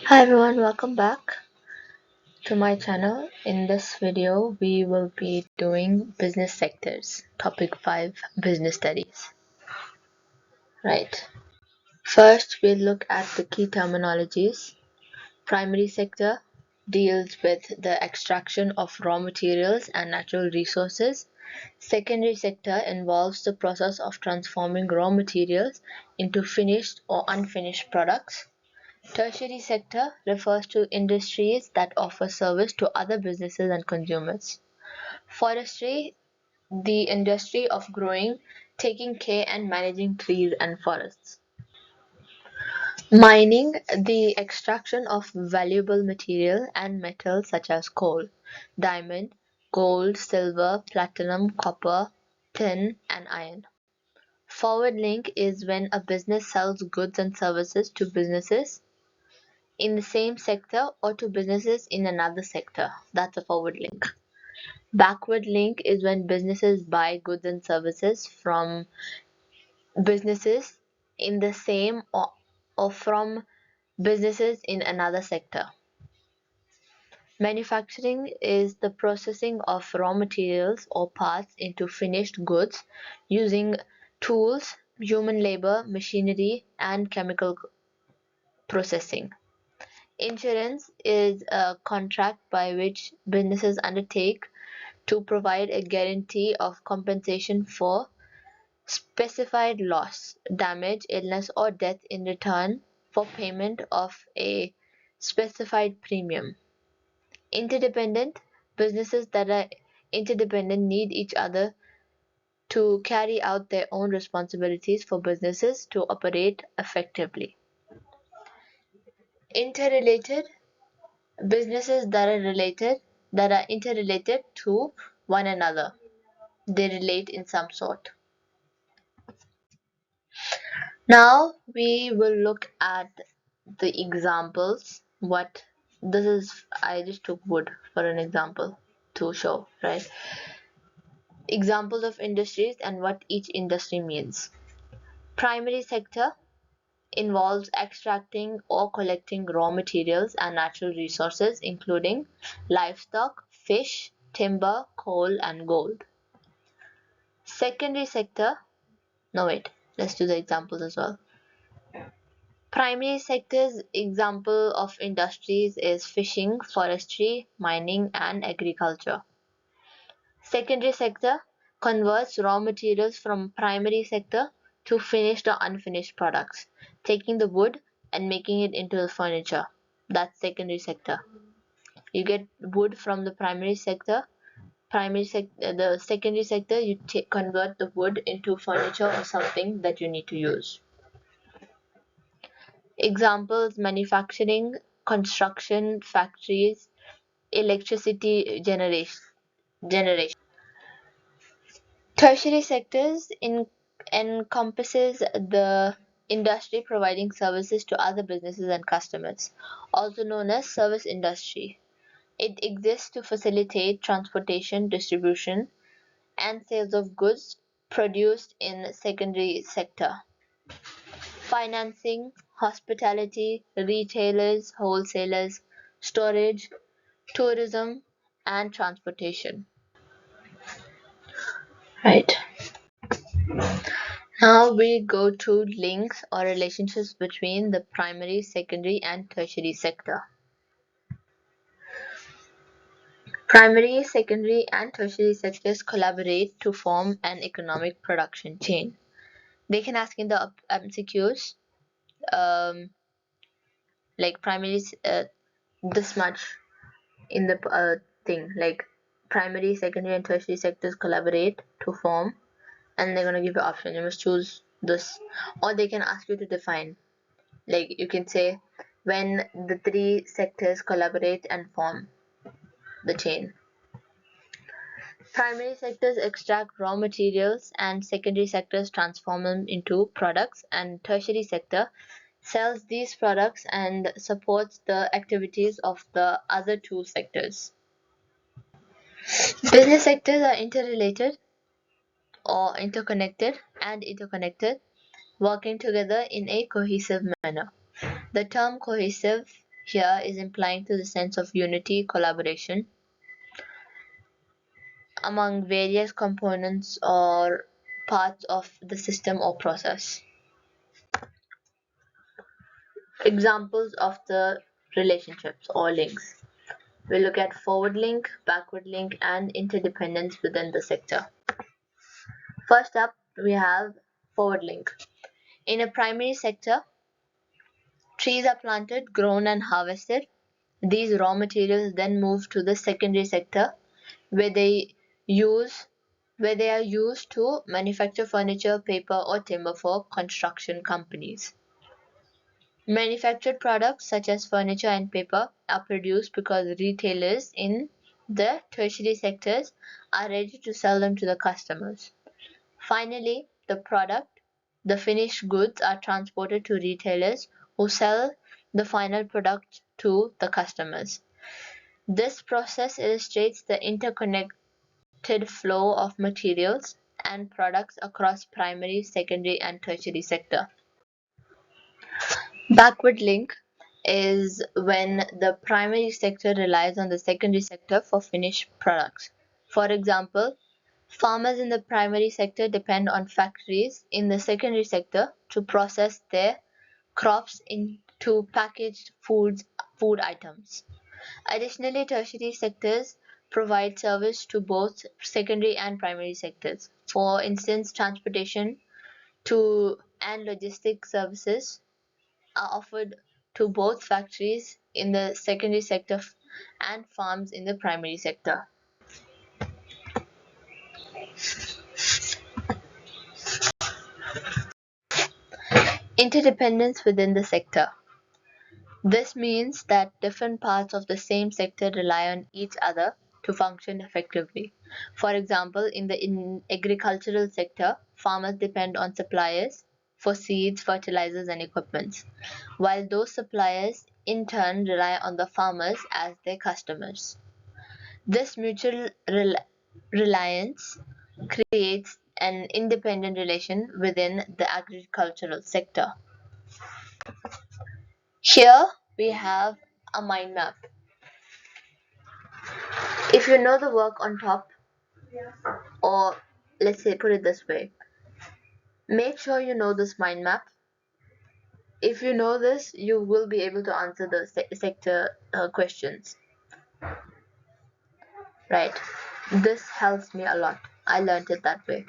Hi everyone, welcome back to my channel. In this video, we will be doing business sectors, topic 5, business studies. Right. First, we'll look at the key terminologies. Primary sector deals with the extraction of raw materials and natural resources. Secondary sector involves the process of transforming raw materials into finished or unfinished products. Tertiary sector refers to industries that offer service to other businesses and consumers. Forestry, the industry of growing, taking care and managing trees and forests. Mining, the extraction of valuable material and metals such as coal, diamond, gold, silver, platinum, copper, tin, and iron. Forward link is when a business sells goods and services to businesses in the same sector or to businesses in another sector. That's a forward link. Backward link is when businesses buy goods and services from businesses in the same or from businesses in another sector. Manufacturing is the processing of raw materials or parts into finished goods using tools, human labor, machinery, and chemical processing. Insurance is a contract by which businesses undertake to provide a guarantee of compensation for specified loss, damage, illness, or death in return for payment of a specified premium. Interdependent businesses that are interdependent need each other to carry out their own responsibilities for businesses to operate effectively. Interrelated businesses that are interrelated to one another. They relate in some sort. Now we will look at the examples. What this is, I just took wood for an example to show, right? Examples of industries and what each industry means. Primary sector involves extracting or collecting raw materials and natural resources, including livestock, fish, timber, coal, and gold. Secondary sector, no wait, let's do the examples as well. Primary sector's example of industries is fishing, forestry, mining, and agriculture. Secondary sector converts raw materials from primary sector to finished or unfinished products, taking the wood and making it into the furniture. That's secondary sector. You get wood from the primary sector. The secondary sector, you convert the wood into furniture or something that you need to use. Examples: manufacturing, construction, factories, electricity generation. Tertiary sectors encompasses the industry providing services to other businesses and customers, also known as service industry. It exists to facilitate transportation, distribution, and sales of goods produced in secondary sector. Financing, hospitality, retailers, wholesalers, storage, tourism, and transportation. Right. Now we go to links or relationships between the primary, secondary, and tertiary sector. Primary, secondary, and tertiary sectors collaborate to form an economic production chain. They can ask in the MCQs, like primary, this much in the thing, like primary, secondary, and tertiary sectors collaborate to form, and they're going to give you option. You must choose this, or they can ask you to define. Like you can say when the three sectors collaborate and form the chain. Primary sectors extract raw materials and secondary sectors transform them into products, and tertiary sector sells these products and supports the activities of the other two sectors. Business sectors are interrelated or interconnected, working together in a cohesive manner. The term cohesive here is implying to the sense of unity, collaboration among various components or parts of the system or process. Examples of the relationships or links. We look at forward link, backward link, and interdependence within the sector. First up, we have forward link. In a primary sector, trees are planted, grown, and harvested. These raw materials then move to the secondary sector where they use where they are used to manufacture furniture, paper, or timber for construction companies. Manufactured products such as furniture and paper are produced because retailers in the tertiary sectors are ready to sell them to the customers. Finally, the finished goods are transported to retailers who sell the final product to the customers. This process illustrates the interconnected flow of materials and products across primary, secondary, and tertiary sector. Backward link is when the primary sector relies on the secondary sector for finished products. For example, farmers in the primary sector depend on factories in the secondary sector to process their crops into packaged food items. Additionally, tertiary sectors provide service to both secondary and primary sectors. For instance, transportation to and logistic services are offered to both factories in the secondary sector and farms in the primary sector. Interdependence within the sector. This means that different parts of the same sector rely on each other to function effectively. For example, in the agricultural sector, farmers depend on suppliers for seeds, fertilizers, and equipment, while those suppliers in turn rely on the farmers as their customers. This mutual reliance creates an independent relation within the agricultural sector. Here we have a mind map. If you know the work on top, or let's say put it this way, make sure you know this mind map. If you know this, you will be able to answer the sector questions, right? This helps me a lot. I learned it that way.